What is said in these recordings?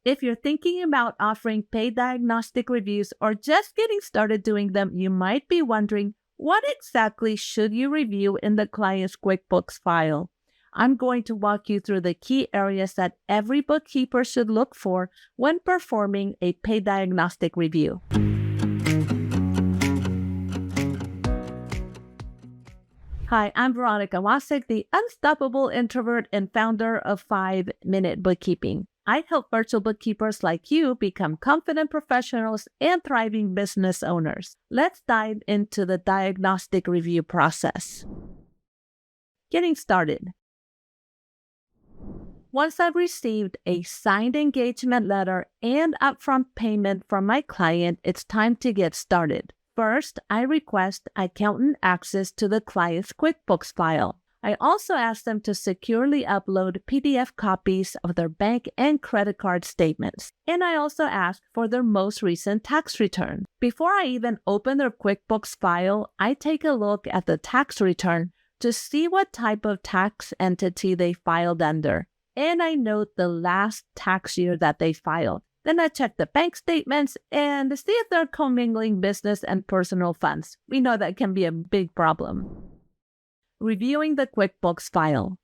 If you're thinking about offering paid diagnostic reviews or just getting started doing them, you might be wondering, what exactly should you review in the client's QuickBooks file? I'm going to walk you through the key areas that every bookkeeper should look for when performing a paid diagnostic review. Hi, I'm Veronica Wasek, the unstoppable introvert and founder of 5 Minute Bookkeeping. I help virtual bookkeepers like you become confident professionals and thriving business owners. Let's dive into the diagnostic review process. Getting started. Once I've received a signed engagement letter and upfront payment from my client, it's time to get started. First, I request accountant access to the client's QuickBooks file. I also ask them to securely upload PDF copies of their bank and credit card statements. And I also ask for their most recent tax return. Before I even open their QuickBooks file, I take a look at the tax return to see what type of tax entity they filed under. And I note the last tax year that they filed. Then I check the bank statements and see if they're commingling business and personal funds. We know that can be a big problem. Reviewing the QuickBooks file.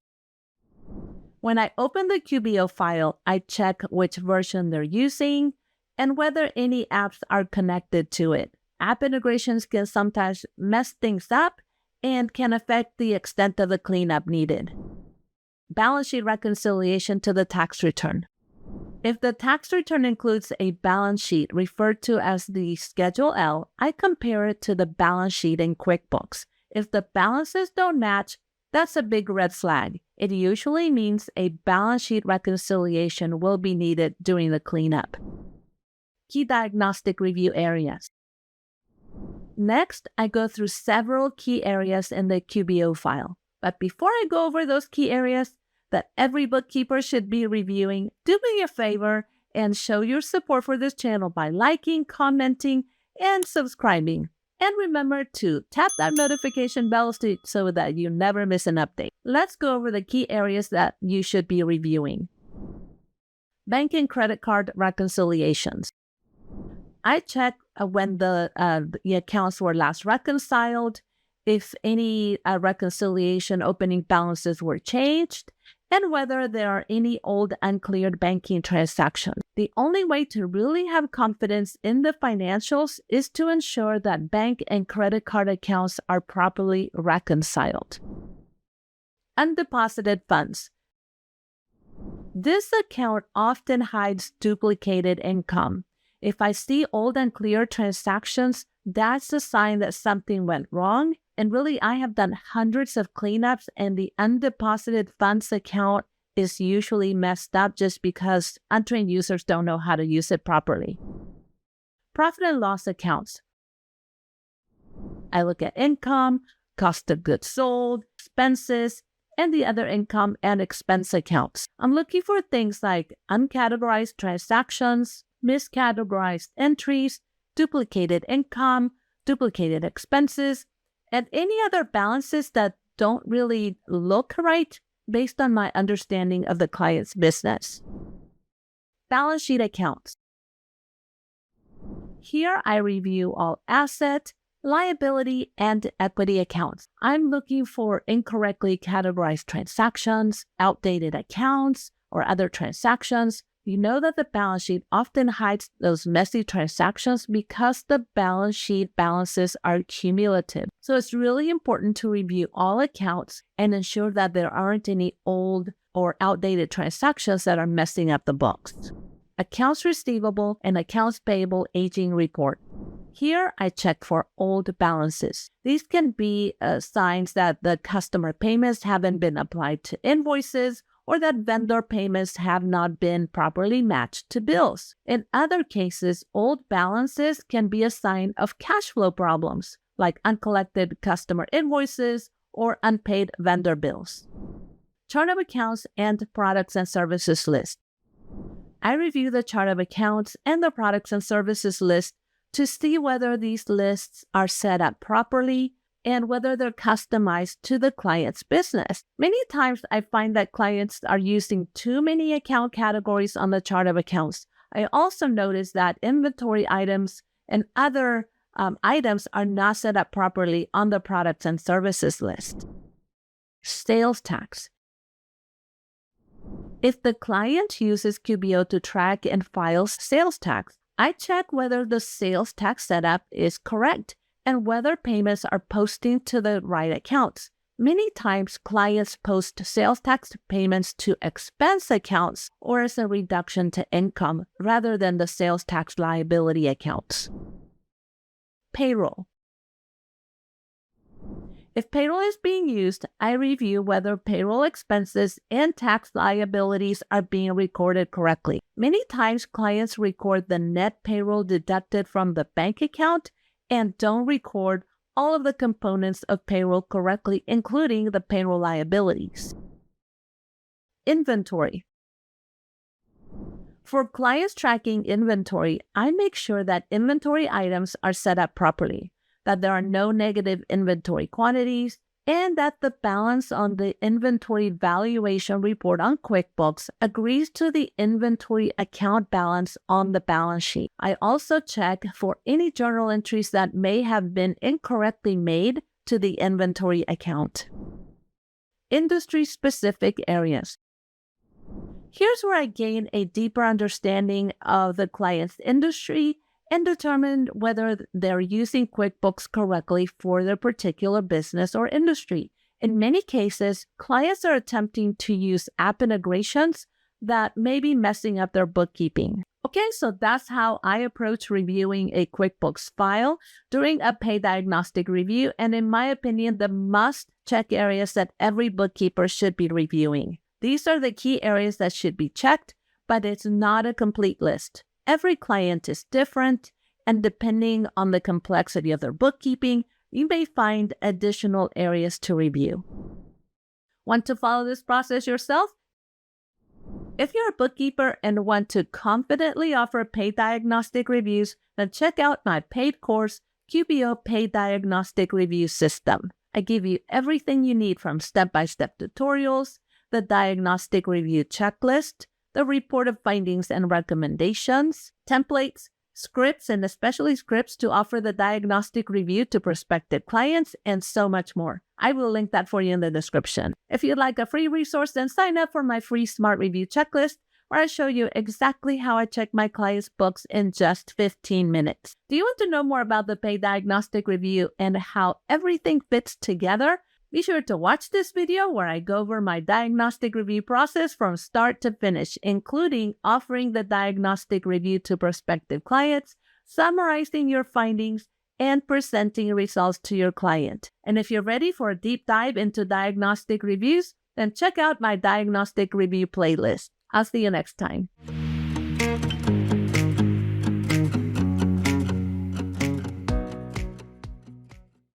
When I open the QBO file, I check which version they're using and whether any apps are connected to it. App integrations can sometimes mess things up and can affect the extent of the cleanup needed. Balance sheet reconciliation to the tax return. If the tax return includes a balance sheet referred to as the Schedule L, I compare it to the balance sheet in QuickBooks. If the balances don't match, that's a big red flag. It usually means a balance sheet reconciliation will be needed during the cleanup. Key diagnostic review areas. Next, I go through several key areas in the QBO file. But before I go over those key areas that every bookkeeper should be reviewing, do me a favor and show your support for this channel by liking, commenting, and subscribing. And remember to tap that notification bell so that you never miss an update. Let's go over the key areas that you should be reviewing. Bank and credit card reconciliations. I check when the accounts were last reconciled, if any reconciliation opening balances were changed, and whether there are any old uncleared banking transactions. The only way to really have confidence in the financials is to ensure that bank and credit card accounts are properly reconciled. Undeposited funds. This account often hides duplicated income. If I see old unclear transactions, that's a sign that something went wrong. And really, I have done hundreds of cleanups, and the undeposited funds account is usually messed up just because untrained users don't know how to use it properly. Profit and loss accounts. I look at income, cost of goods sold, expenses, and the other income and expense accounts. I'm looking for things like uncategorized transactions, miscategorized entries, duplicated income, duplicated expenses, and any other balances that don't really look right based on my understanding of the client's business. Balance sheet accounts. Here I review all asset, liability, and equity accounts. I'm looking for incorrectly categorized transactions, outdated accounts, or other transactions. You know that the balance sheet often hides those messy transactions because the balance sheet balances are cumulative. So it's really important to review all accounts and ensure that there aren't any old or outdated transactions that are messing up the books. Accounts receivable and accounts payable aging report. Here I check for old balances. These can be signs that the customer payments haven't been applied to invoices, or that vendor payments have not been properly matched to bills. In other cases, old balances can be a sign of cash flow problems, like uncollected customer invoices or unpaid vendor bills. Chart of accounts and products and services list. I review the chart of accounts and the products and services list to see whether these lists are set up properly, and whether they're customized to the client's business. Many times I find that clients are using too many account categories on the chart of accounts. I also notice that inventory items and other items are not set up properly on the products and services list. Sales tax. If the client uses QBO to track and file sales tax, I check whether the sales tax setup is correct and whether payments are posting to the right accounts. Many times, clients post sales tax payments to expense accounts or as a reduction to income rather than the sales tax liability accounts. Payroll. If payroll is being used, I review whether payroll expenses and tax liabilities are being recorded correctly. Many times, clients record the net payroll deducted from the bank account and don't record all of the components of payroll correctly, including the payroll liabilities. Inventory. For clients tracking inventory, I make sure that inventory items are set up properly, that there are no negative inventory quantities, and that the balance on the inventory valuation report on QuickBooks agrees to the inventory account balance on the balance sheet. I also check for any journal entries that may have been incorrectly made to the inventory account. Industry-specific areas. Here's where I gain a deeper understanding of the client's industry and determine whether they're using QuickBooks correctly for their particular business or industry. In many cases, clients are attempting to use app integrations that may be messing up their bookkeeping. Okay, so that's how I approach reviewing a QuickBooks file during a pay diagnostic review, and in my opinion, the must-check areas that every bookkeeper should be reviewing. These are the key areas that should be checked, but it's not a complete list. Every client is different, and depending on the complexity of their bookkeeping, you may find additional areas to review. Want to follow this process yourself? If you're a bookkeeper and want to confidently offer paid diagnostic reviews, then check out my paid course, QBO Paid Diagnostic Review System. I give you everything you need from step-by-step tutorials, the diagnostic review checklist, the report of findings and recommendations, templates, scripts, and especially scripts to offer the diagnostic review to prospective clients, and so much more. I will link that for you in the description. If you'd like a free resource, then sign up for my free Smart Review checklist, where I show you exactly how I check my clients' books in just 15 minutes. Do you want to know more about the paid diagnostic review and how everything fits together? Be sure to watch this video where I go over my diagnostic review process from start to finish, including offering the diagnostic review to prospective clients, summarizing your findings, and presenting results to your client. And if you're ready for a deep dive into diagnostic reviews, then check out my diagnostic review playlist. I'll see you next time.